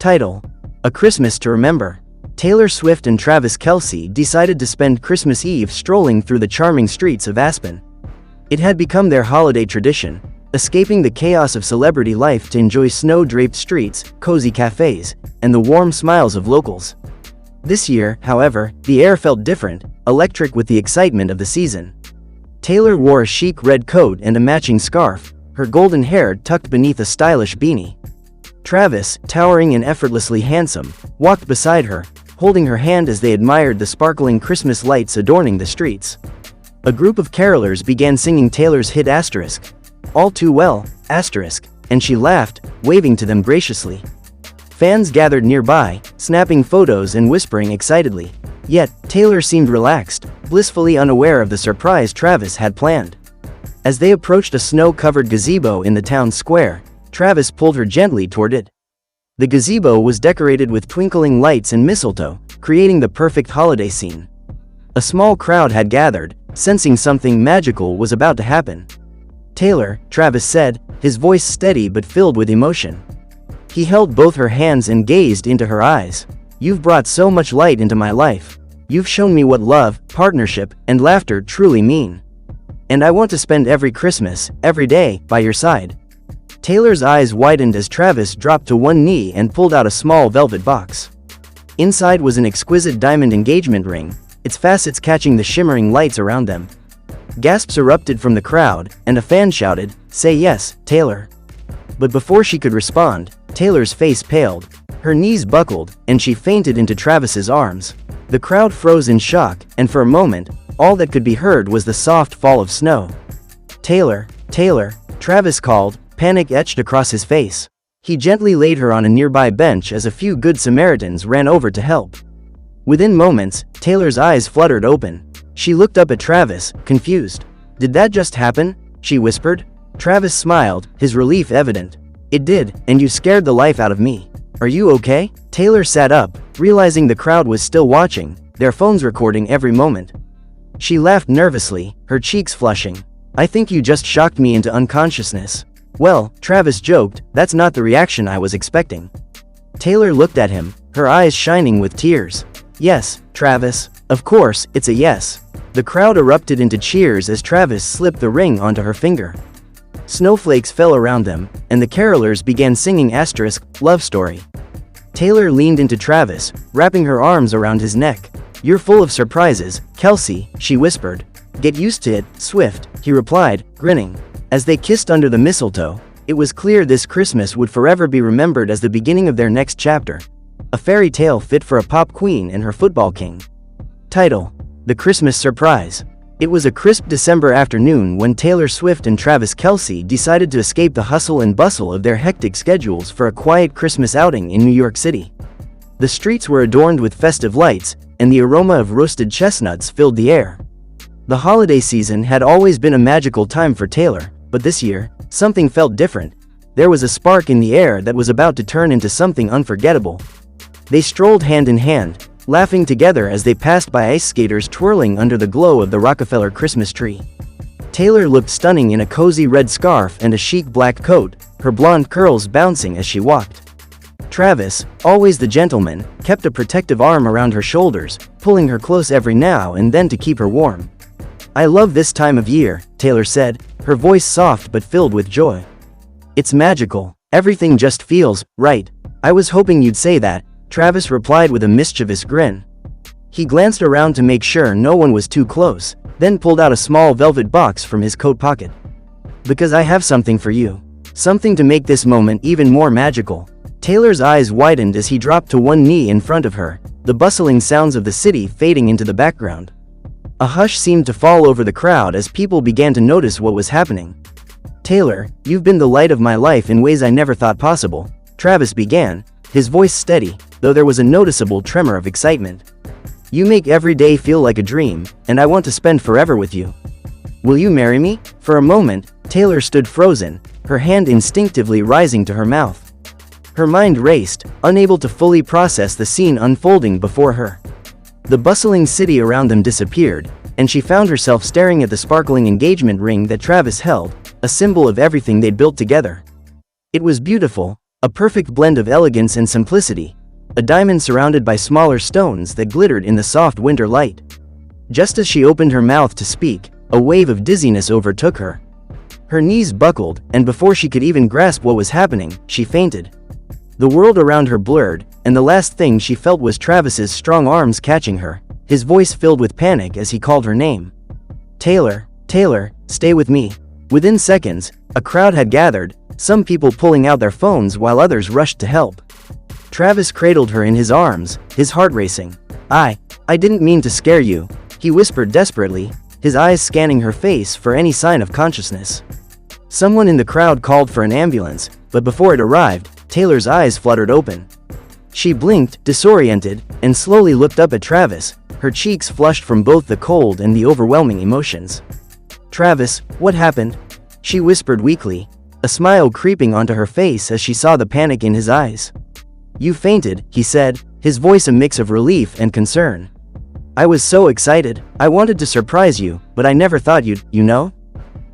Title: A Christmas to Remember. Taylor Swift and Travis Kelce decided to spend Christmas Eve strolling through the charming streets of Aspen. It had become their holiday tradition, escaping the chaos of celebrity life to enjoy snow-draped streets, cozy cafes, and the warm smiles of locals. This year, however, the air felt different, electric with the excitement of the season. Taylor wore a chic red coat and a matching scarf, her golden hair tucked beneath a stylish beanie. Travis, towering and effortlessly handsome, walked beside her, holding her hand as they admired the sparkling Christmas lights adorning the streets. A group of carolers began singing Taylor's hit Asterisk, "All Too Well," Asterisk, and she laughed, waving to them graciously. Fans gathered nearby, snapping photos and whispering excitedly. Yet, Taylor seemed relaxed, blissfully unaware of the surprise Travis had planned. As they approached a snow-covered gazebo in the town square, Travis pulled her gently toward it. The gazebo was decorated with twinkling lights and mistletoe, creating the perfect holiday scene. A small crowd had gathered, sensing something magical was about to happen. "Taylor," Travis said, his voice steady but filled with emotion. He held both her hands and gazed into her eyes. "You've brought so much light into my life. You've shown me what love, partnership, and laughter truly mean. And I want to spend every Christmas, every day, by your side." Taylor's eyes widened as Travis dropped to one knee and pulled out a small velvet box. Inside was an exquisite diamond engagement ring, its facets catching the shimmering lights around them. Gasps erupted from the crowd, and a fan shouted, "Say yes, Taylor." But before she could respond, Taylor's face paled, her knees buckled, and she fainted into Travis's arms. The crowd froze in shock, and for a moment, all that could be heard was the soft fall of snow. "Taylor, Taylor," Travis called, panic etched across his face. He gently laid her on a nearby bench as a few good Samaritans ran over to help. Within moments, Taylor's eyes fluttered open. She looked up at Travis, confused. "Did that just happen?" she whispered. Travis smiled, his relief evident. "It did, and you scared the life out of me. Are you okay?" Taylor sat up, realizing the crowd was still watching, their phones recording every moment. She laughed nervously, her cheeks flushing. "I think you just shocked me into unconsciousness." "Well," Travis joked, "that's not the reaction I was expecting." Taylor looked at him, her eyes shining with tears. "Yes, Travis. Of course, it's a yes." The crowd erupted into cheers as Travis slipped the ring onto her finger. Snowflakes fell around them, and the carolers began singing Asterisk, Love Story. Taylor leaned into Travis, wrapping her arms around his neck. "You're full of surprises, Kelce," she whispered. "Get used to it, Swift," he replied, grinning. As they kissed under the mistletoe, it was clear this Christmas would forever be remembered as the beginning of their next chapter. A fairy tale fit for a pop queen and her football king. Title: The Christmas Surprise. It was a crisp December afternoon when Taylor Swift and Travis Kelce decided to escape the hustle and bustle of their hectic schedules for a quiet Christmas outing in New York City. The streets were adorned with festive lights, and the aroma of roasted chestnuts filled the air. The holiday season had always been a magical time for Taylor, but this year, something felt different. There was a spark in the air that was about to turn into something unforgettable. They strolled hand in hand, laughing together as they passed by ice skaters twirling under the glow of the Rockefeller Christmas tree. Taylor looked stunning in a cozy red scarf and a chic black coat, her blonde curls bouncing as she walked. Travis, always the gentleman, kept a protective arm around her shoulders, pulling her close every now and then to keep her warm. "I love this time of year," Taylor said, her voice soft but filled with joy. "It's magical. Everything just feels right." "I was hoping you'd say that," Travis replied with a mischievous grin. He glanced around to make sure no one was too close, then pulled out a small velvet box from his coat pocket. "Because I have something for you. Something to make this moment even more magical." Taylor's eyes widened as he dropped to one knee in front of her, the bustling sounds of the city fading into the background. A hush seemed to fall over the crowd as people began to notice what was happening. "Taylor, you've been the light of my life in ways I never thought possible," Travis began, his voice steady, though there was a noticeable tremor of excitement. "You make every day feel like a dream, and I want to spend forever with you. Will you marry me?" For a moment, Taylor stood frozen, her hand instinctively rising to her mouth. Her mind raced, unable to fully process the scene unfolding before her. The bustling city around them disappeared, and she found herself staring at the sparkling engagement ring that Travis held, a symbol of everything they'd built together. It was beautiful, A perfect blend of elegance and simplicity. A diamond surrounded by smaller stones that glittered in the soft winter light. Just as she opened her mouth to speak, a wave of dizziness overtook her. Her knees buckled, and before she could even grasp what was happening, she fainted. The world around her blurred, and the last thing she felt was Travis's strong arms catching her, his voice filled with panic as he called her name. Taylor, Taylor, stay with me. Within seconds, a crowd had gathered, some people pulling out their phones while others rushed to help. Travis cradled her in his arms, his heart racing. I didn't mean to scare you, he whispered desperately, his eyes scanning her face for any sign of consciousness. Someone in the crowd called for an ambulance, but before it arrived, Taylor's eyes fluttered open. She blinked, disoriented, and slowly looked up at Travis, her cheeks flushed from both the cold and the overwhelming emotions. Travis, what happened? She whispered weakly, a smile creeping onto her face as she saw the panic in his eyes. You fainted, he said, his voice a mix of relief and concern. I was so excited, I wanted to surprise you, but I never thought you'd, you know?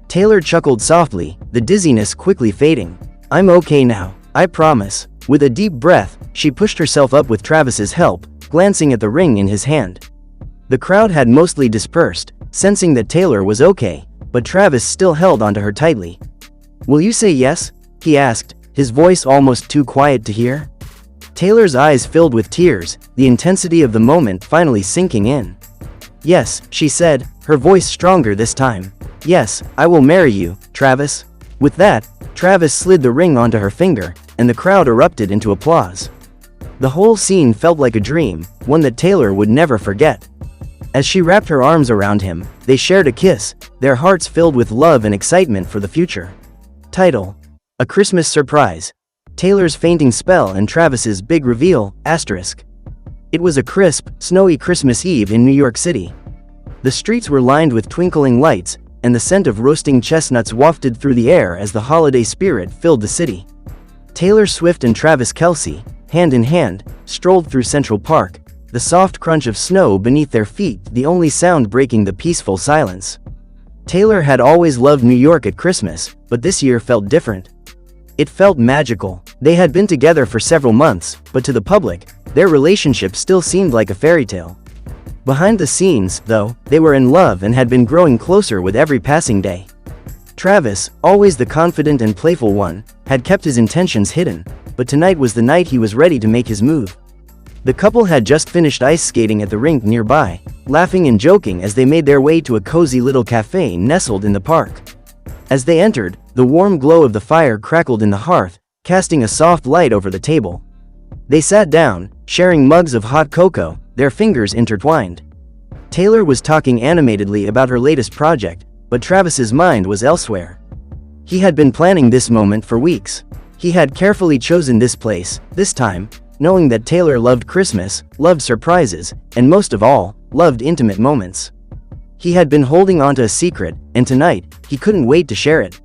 Taylor chuckled softly, the dizziness quickly fading. I'm okay now, I promise. With a deep breath, she pushed herself up with Travis's help, glancing at the ring in his hand. The crowd had mostly dispersed, sensing that Taylor was okay, but Travis still held onto her tightly. Will you say yes? He asked, his voice almost too quiet to hear. Taylor's eyes filled with tears, the intensity of the moment finally sinking in. Yes, she said, her voice stronger this time. Yes, I will marry you, Travis. With that, Travis slid the ring onto her finger, and the crowd erupted into applause. The whole scene felt like a dream, one that Taylor would never forget. As she wrapped her arms around him, they shared a kiss, their hearts filled with love and excitement for the future. Title: A Christmas Surprise. Taylor's fainting spell and Travis's big reveal, asterisk. It was a crisp, snowy Christmas Eve in New York City. The streets were lined with twinkling lights, and the scent of roasting chestnuts wafted through the air as the holiday spirit filled the city. Taylor Swift and Travis Kelce, hand in hand, strolled through Central Park, the soft crunch of snow beneath their feet the only sound breaking the peaceful silence. Taylor had always loved New York at Christmas, but this year felt different. It felt magical. They had been together for several months, but to the public, their relationship still seemed like a fairy tale. Behind the scenes, though, they were in love and had been growing closer with every passing day. Travis, always the confident and playful one, had kept his intentions hidden, but tonight was the night he was ready to make his move. The couple had just finished ice skating at the rink nearby, laughing and joking as they made their way to a cozy little cafe nestled in the park. As they entered, the warm glow of the fire crackled in the hearth, casting a soft light over the table. They sat down, sharing mugs of hot cocoa, their fingers intertwined. Taylor was talking animatedly about her latest project, but Travis's mind was elsewhere. He had been planning this moment for weeks. He had carefully chosen this place, this time, knowing that Taylor loved Christmas, loved surprises, and most of all, loved intimate moments. He had been holding onto a secret, and tonight, he couldn't wait to share it.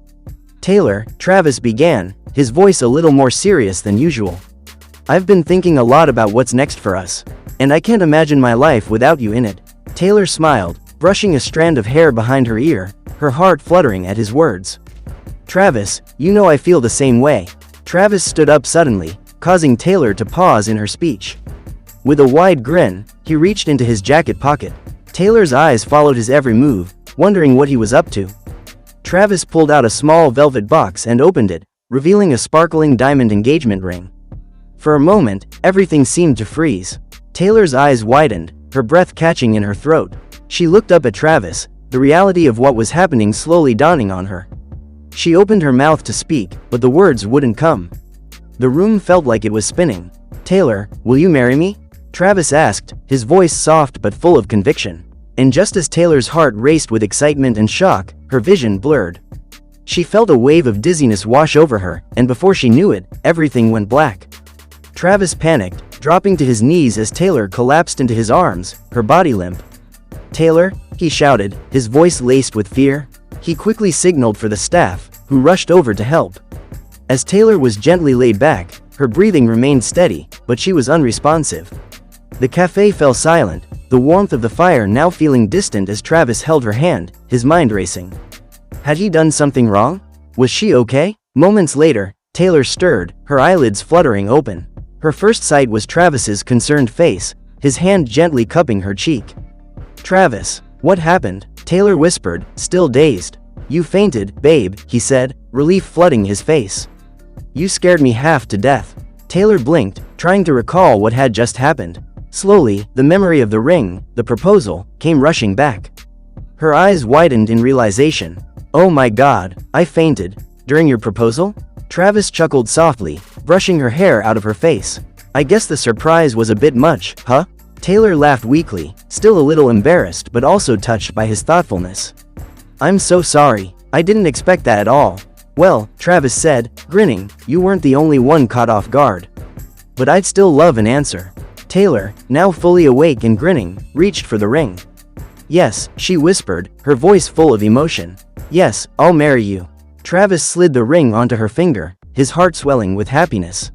Taylor, Travis began, his voice a little more serious than usual. I've been thinking a lot about what's next for us, and I can't imagine my life without you in it. Taylor smiled, brushing a strand of hair behind her ear, her heart fluttering at his words. Travis, you know I feel the same way. Travis stood up suddenly, causing Taylor to pause in her speech. With a wide grin, he reached into his jacket pocket. Taylor's eyes followed his every move, wondering what he was up to. Travis pulled out a small velvet box and opened it, revealing a sparkling diamond engagement ring. For a moment, everything seemed to freeze. Taylor's eyes widened, her breath catching in her throat. She looked up at Travis, the reality of what was happening slowly dawning on her. She opened her mouth to speak, but the words wouldn't come. The room felt like it was spinning. Taylor, will you marry me? Travis asked, his voice soft but full of conviction. And just as Taylor's heart raced with excitement and shock, her vision blurred. She felt a wave of dizziness wash over her, and before she knew it, everything went black. Travis panicked, dropping to his knees as Taylor collapsed into his arms, her body limp. Taylor, he shouted, his voice laced with fear. He quickly signaled for the staff, who rushed over to help. As Taylor was gently laid back, her breathing remained steady, but she was unresponsive. The cafe fell silent, the warmth of the fire now feeling distant as Travis held her hand, his mind racing. Had he done something wrong? Was she okay? Moments later, Taylor stirred, her eyelids fluttering open. Her first sight was Travis's concerned face, his hand gently cupping her cheek. "Travis, what happened?" Taylor whispered, still dazed. "You fainted, babe," he said, relief flooding his face. "You scared me half to death." Taylor blinked, trying to recall what had just happened. Slowly, the memory of the ring, the proposal, came rushing back. Her eyes widened in realization. "Oh my God, I fainted. During your proposal?" Travis chuckled softly, brushing her hair out of her face. "I guess the surprise was a bit much, huh?" Taylor laughed weakly, still a little embarrassed but also touched by his thoughtfulness. "I'm so sorry. I didn't expect that at all." "Well," Travis said, grinning, "you weren't the only one caught off guard. But I'd still love an answer." Taylor, now fully awake and grinning, reached for the ring. "Yes," she whispered, her voice full of emotion. "Yes, I'll marry you." Travis slid the ring onto her finger, his heart swelling with happiness.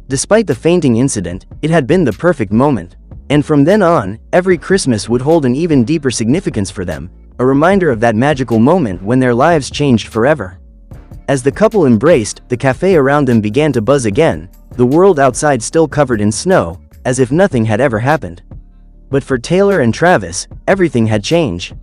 Despite the fainting incident, it had been the perfect moment. And from then on, every Christmas would hold an even deeper significance for them, a reminder of that magical moment when their lives changed forever. As the couple embraced, the cafe around them began to buzz again, the world outside still covered in snow, as if nothing had ever happened. But for Taylor and Travis, everything had changed.